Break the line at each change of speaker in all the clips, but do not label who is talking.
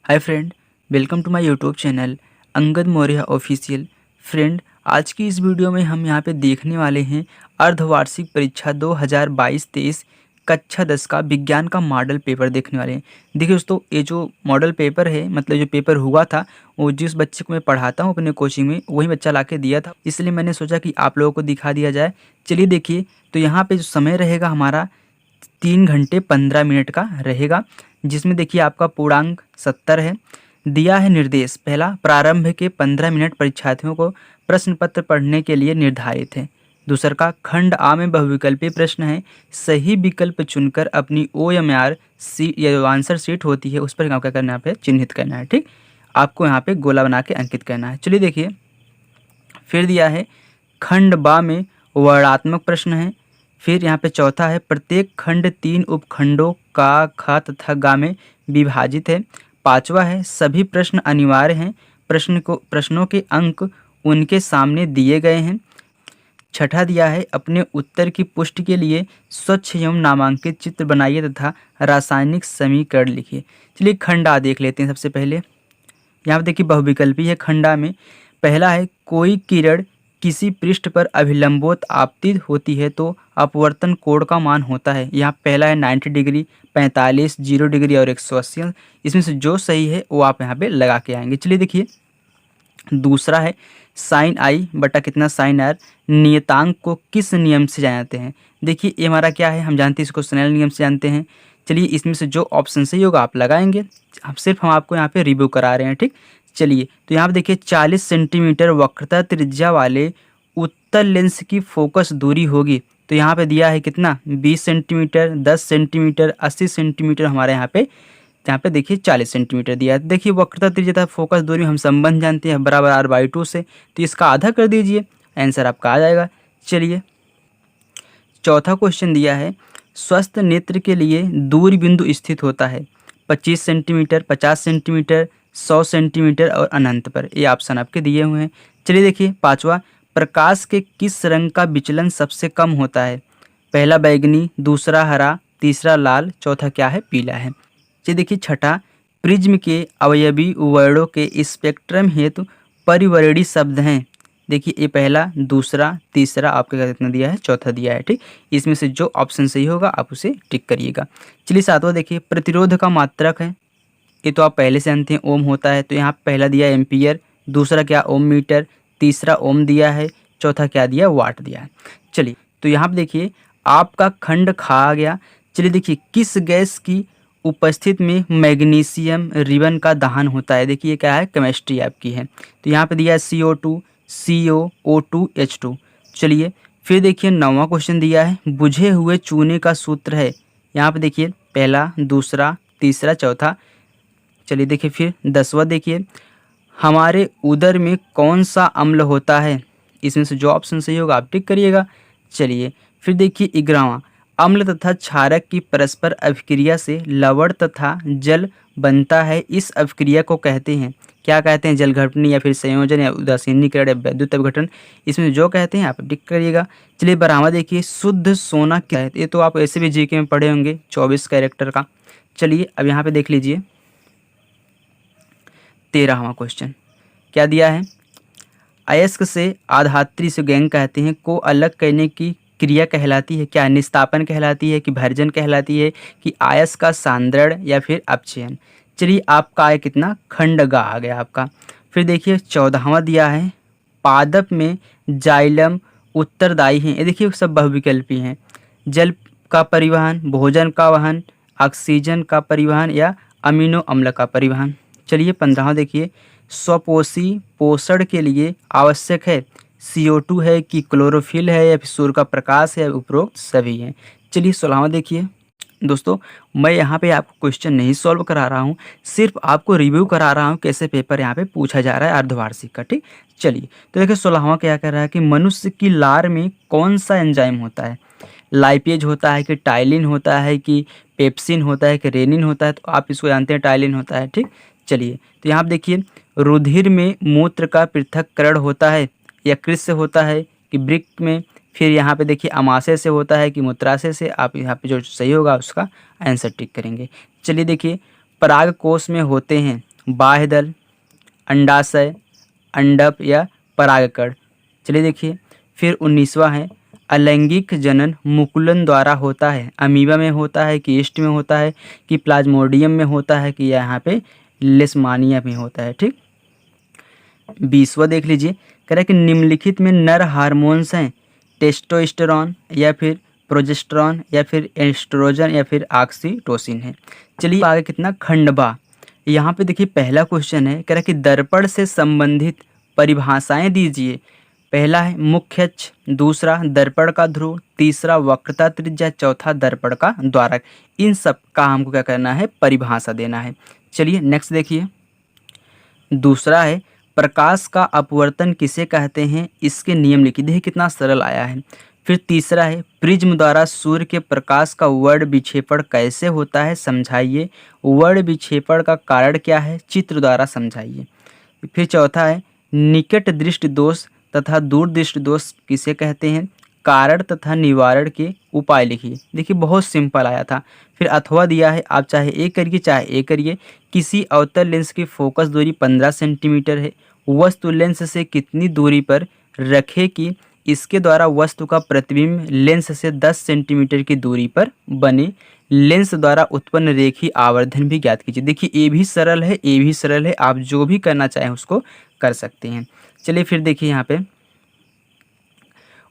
Hi friend, welcome to my YouTube channel Angad Maurya official. Friend, आज की इस वीडियो में हम यहाँ पे देखने वाले हैं अर्धवार्षिक परीक्षा 2022-23 कक्षा 10 का विज्ञान का मॉडल पेपर देखने वाले हैं। देखिए दोस्तों, ये जो मॉडल पेपर है, मतलब जो पेपर हुआ था, वो जिस बच्चे को मैं पढ़ाता हूँ अपने कोचिंग में, वही बच्चा ला के दिया था, इसलिए मैंने सोचा कि आप लोगों को दिखा दिया जाए। चलिए देखिए, तो यहाँ पे जो समय रहेगा हमारा 3 घंटे 15 मिनट का रहेगा, जिसमें देखिए आपका पूर्णांक 70 है। दिया है निर्देश, पहला, प्रारंभ के 15 मिनट परीक्षार्थियों को प्रश्न पत्र पढ़ने के लिए निर्धारित है। दूसरा का खंड आ में बहुविकल्पीय प्रश्न है, सही विकल्प चुनकर अपनी OMR सी या जो आंसर शीट होती है उस पर क्या करना है, यहाँ पे चिन्हित करना है। ठीक, आपको यहाँ पे गोला बना के अंकित करना है। चलिए देखिए, फिर दिया है खंड बा में वर्णात्मक प्रश्न है। फिर यहाँ पे चौथा है, प्रत्येक खंड 3 उपखंडों का ख तथा गा में विभाजित है। पांचवा है, सभी प्रश्न अनिवार्य हैं, प्रश्नों के अंक उनके सामने दिए गए हैं। छठा दिया है, अपने उत्तर की पुष्टि के लिए स्वच्छ एवं नामांकित चित्र बनाइए तथा रासायनिक समीकरण लिखिए। चलिए खंड आ देख लेते हैं। सबसे पहले यहाँ पे देखिए बहुविकल्पी है। खंडा में पहला है, कोई किरण किसी पृष्ठ पर अभिलंबोत आपतित होती है तो अपवर्तन कोण का मान होता है। यहाँ पहला है 90 डिग्री, 45, 0 डिग्री और 180। इसमें से जो सही है वो आप यहाँ पे लगा के आएंगे। चलिए देखिए, दूसरा है, साइन आई बटा कितना साइन आर नियतांक को किस नियम से जानते हैं। देखिए ये हमारा क्या है, हम जानते हैं इसको स्नेल नियम से जानते हैं। चलिए इसमें से जो ऑप्शन सही होगा आप लगाएंगे। हम आपको यहाँ पे रिव्यू करा रहे हैं। ठीक, चलिए तो यहाँ पे देखिए 40 सेंटीमीटर वक्रता त्रिज्या वाले उत्तल लेंस की फोकस दूरी होगी। तो यहाँ पे दिया है कितना, 20 सेंटीमीटर, 10 सेंटीमीटर, 80 सेंटीमीटर, हमारे यहाँ पे देखिए 40 सेंटीमीटर दिया है। देखिए वक्रता त्रिज्या तथा फोकस दूरी हम संबंध जानते हैं, बराबर r/2 से, तो इसका आधा कर दीजिए, आंसर आपका आ जाएगा। चलिए चौथा क्वेश्चन दिया है, स्वस्थ नेत्र के लिए दूरी बिंदु स्थित होता है 25 सेंटीमीटर, 50 सेंटीमीटर, 100 सेंटीमीटर और अनंत पर। ये ऑप्शन आपके दिए हुए हैं। चलिए देखिए पांचवा, प्रकाश के किस रंग का विचलन सबसे कम होता है। पहला बैगनी, दूसरा हरा, तीसरा लाल, चौथा क्या है, पीला है। चलिए देखिए छठा, प्रिज्म के अवयवी वर्णों के स्पेक्ट्रम हेतु परिवर्णी शब्द हैं। देखिए ये पहला, दूसरा, तीसरा, आपके क्या कितना दिया है, चौथा दिया है। ठीक, इसमें से जो ऑप्शन सही होगा आप उसे टिक करिएगा। चलिए सातवां देखिए, प्रतिरोध का मात्रक है। ये तो आप पहले से जानते हैं, ओम होता है। तो यहाँ पहला दिया एम्पियर, दूसरा क्या ओम मीटर, तीसरा ओम दिया है, चौथा क्या दिया, वाट दिया है। चलिए तो यहाँ पे देखिए आपका खंड खा आ गया। चलिए देखिए, किस गैस की उपस्थिति में मैग्नीशियम रिबन का दहन होता है। देखिए क्या है, केमिस्ट्री आपकी है। तो यहाँ पे दिया है CO2, CO, O2, H2। चलिए फिर देखिए नौवां क्वेश्चन दिया है, बुझे हुए चूने का सूत्र है। यहाँ पे देखिए पहला, दूसरा, तीसरा, चौथा। चलिए देखिए फिर 10वां देखिए, हमारे उदर में कौन सा अम्ल होता है। इसमें से जो ऑप्शन सही होगा आप टिक करिएगा। चलिए फिर देखिए 11वां, अम्ल तथा क्षारक की परस्पर अभिक्रिया से लवण तथा जल बनता है, इस अभिक्रिया को कहते हैं, क्या कहते हैं, जलघटनी या फिर संयोजन या उदासीनीकरण या वैद्युत अपघटन। इसमें जो कहते हैं आप टिक करिएगा। चलिए 12वां देखिए, शुद्ध सोना क्या है। ये तो आप ऐसे भी जीके में पढ़े होंगे, 24 कैरेक्टर का। चलिए अब यहाँ पे देख लीजिए 13वां क्वेश्चन क्या दिया है, अयस्क से आधात्री से गैंग कहते हैं को अलग करने की क्रिया कहलाती है, क्या निस्तापन कहलाती है कि भर्जन कहलाती है कि आयस का सांद्रण या फिर अपचयन। चलिए आपका आय कितना, खंड गा आ गया आपका। फिर देखिए 14वां दिया है, पादप में जाइलम उत्तरदायी हैं। ये देखिए सब बहुविकल्पी हैं, जल का परिवहन, भोजन का वहन, ऑक्सीजन का परिवहन या अमीनो अम्ल का परिवहन। चलिए 15वां देखिए, स्वपोषी पोषण के लिए आवश्यक है, CO2 है कि क्लोरोफिल है या फिर सूर्य का प्रकाश है, उपरोक्त सभी हैं। चलिए 16वां देखिए दोस्तों, मैं यहाँ पे आपको क्वेश्चन नहीं सॉल्व करा रहा हूँ, सिर्फ आपको रिव्यू करा रहा हूँ कैसे पेपर यहाँ पे पूछा जा रहा है अर्धवार्षिक का। ठीक, चलिए तो देखिए 16वां क्या कह रहा है कि मनुष्य की लार में कौन सा एंजाइम होता है, लाइपेज होता है कि टाइलिन होता है कि पेप्सिन होता है कि रेनिन होता है। तो आप इसको जानते हैं टाइलिन होता है। ठीक, चलिए तो यहाँ पे देखिए, रुधिर में मूत्र का पृथक्करण होता है, यकृत से होता है कि वृक्क में। फिर यहाँ पे देखिए अमाशय से होता है कि मूत्राशय से। आप यहाँ पे जो सही होगा उसका आंसर टिक करेंगे। चलिए देखिए, पराग कोश में होते हैं बाह्यदल, अंडाशय, अंडप या परागकण। चलिए देखिए, फिर 19वां है अलैंगिक जनन मुकुलन द्वारा होता है। अमीबा में होता है कि ईस्ट में होता है कि प्लाज्मोडियम में होता है कि यहाँ पे लेशमानिया में होता है। ठीक, 20वां देख लीजिए, कह रहा है कि निम्नलिखित में नर हार्मोन्स हैं, टेस्टोस्टेरोन या फिर प्रोजेस्टेरॉन या फिर एस्ट्रोजन या फिर ऑक्सीटोसिन है। चलिए आगे कितना खंडबा, यहाँ पे देखिए पहला क्वेश्चन है, कह रहा है कि दर्पण से संबंधित परिभाषाएं दीजिए। पहला है मुख्य अक्ष, दूसरा दर्पण का ध्रुव, तीसरा वक्रता त्रिज्या, चौथा दर्पण का द्वारक। इन सब का हमको क्या करना है, परिभाषा देना है। चलिए नेक्स्ट देखिए, दूसरा है प्रकाश का अपवर्तन किसे कहते हैं, इसके नियम लिखिए। देखिए कितना सरल आया है। फिर तीसरा है प्रिज्म द्वारा सूर्य के प्रकाश का वर्ण विक्षेपण कैसे होता है, समझाइए। वर्ण विक्षेपण का कारण क्या है, चित्र द्वारा समझाइए। फिर चौथा है निकट दृष्टि दोष तथा दूर दृष्टि दोष किसे कहते हैं, कारण तथा निवारण के उपाय लिखिए। देखिए बहुत सिंपल आया था। फिर अथवा दिया है, आप चाहे ए करिए चाहे ए करिए। किसी अवतल लेंस की फोकस दूरी 15 सेंटीमीटर है, वस्तु लेंस से कितनी दूरी पर रखे कि इसके द्वारा वस्तु का प्रतिबिंब लेंस से 10 सेंटीमीटर की दूरी पर बने। लेंस द्वारा उत्पन्न रेखीय आवर्धन भी ज्ञात कीजिए। देखिए ये भी सरल है, ये भी सरल है, आप जो भी करना चाहें उसको कर सकते हैं। चलिए फिर देखिए यहाँ पे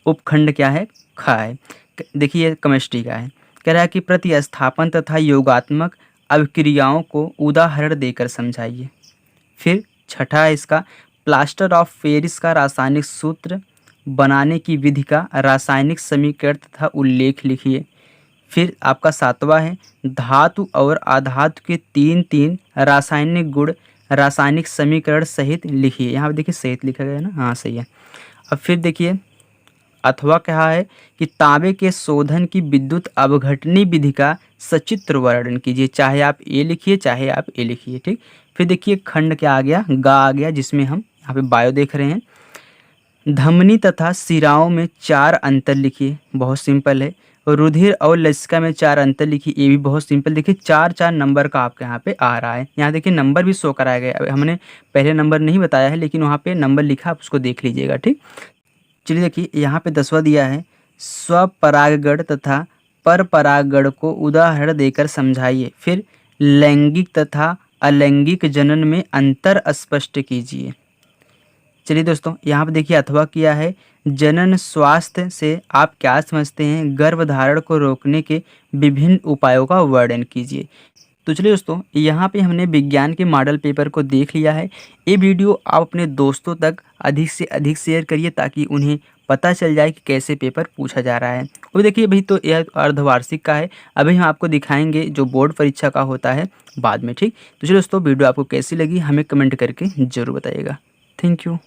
उपखंड क्या है, ख है। देखिए केमिस्ट्री का है, कह रहा है कि प्रतिस्थापन तथा योगात्मक अभिक्रियाओं को उदाहरण देकर समझाइए। फिर छठा है इसका प्लास्टर ऑफ पेरिस का रासायनिक सूत्र बनाने की विधि का रासायनिक समीकरण तथा उल्लेख लिखिए। फिर आपका 7वां है धातु और अधातु के 3 रासायनिक गुण रासायनिक समीकरण सहित लिखिए। यहाँ पे देखिए सहित लिखा गया है ना, हाँ सही है। अब फिर देखिए अथवा कहा है कि तांबे के शोधन की विद्युत अवघटनी विधि का सचित्र वर्णन कीजिए। चाहे आप ए लिखिए चाहे आप ए लिखिए। ठीक, फिर देखिए खंड क्या आ गया, गा आ गया, जिसमें हम यहाँ पे बायो देख रहे हैं। धमनी तथा शिराओं में 4 अंतर लिखिए, बहुत सिंपल है। रुधिर और लसिका में 4 अंतर लिखिए, ये भी बहुत सिंपल। देखिए 4 नंबर का आपके यहाँ पे आ रहा है। यहाँ देखिए नंबर भी शो कराया गया है, हमने पहले नंबर नहीं बताया है लेकिन वहाँ पे नंबर लिखा, आप उसको देख लीजिएगा। ठीक, चलिए देखिए यहाँ पे 10वां दिया है स्वपरागगण तथा परपरागगण को उदाहरण देकर समझाइए। फिर लैंगिक तथा अलैंगिक जनन में अंतर स्पष्ट कीजिए। चलिए दोस्तों यहाँ पे देखिए अथवा किया है जनन स्वास्थ्य से आप क्या समझते हैं, गर्भधारण को रोकने के विभिन्न उपायों का वर्णन कीजिए। तो चलिए दोस्तों यहाँ पे हमने विज्ञान के मॉडल पेपर को देख लिया है। ये वीडियो आप अपने दोस्तों तक अधिक से अधिक शेयर करिए ताकि उन्हें पता चल जाए कि कैसे पेपर पूछा जा रहा है। वो देखिए भाई तो यह अर्धवार्षिक का है, अभी हम आपको दिखाएंगे जो बोर्ड परीक्षा का होता है बाद में। ठीक, तो चलिए दोस्तों वीडियो आपको कैसी लगी हमें कमेंट करके ज़रूर बताइएगा। Thank you.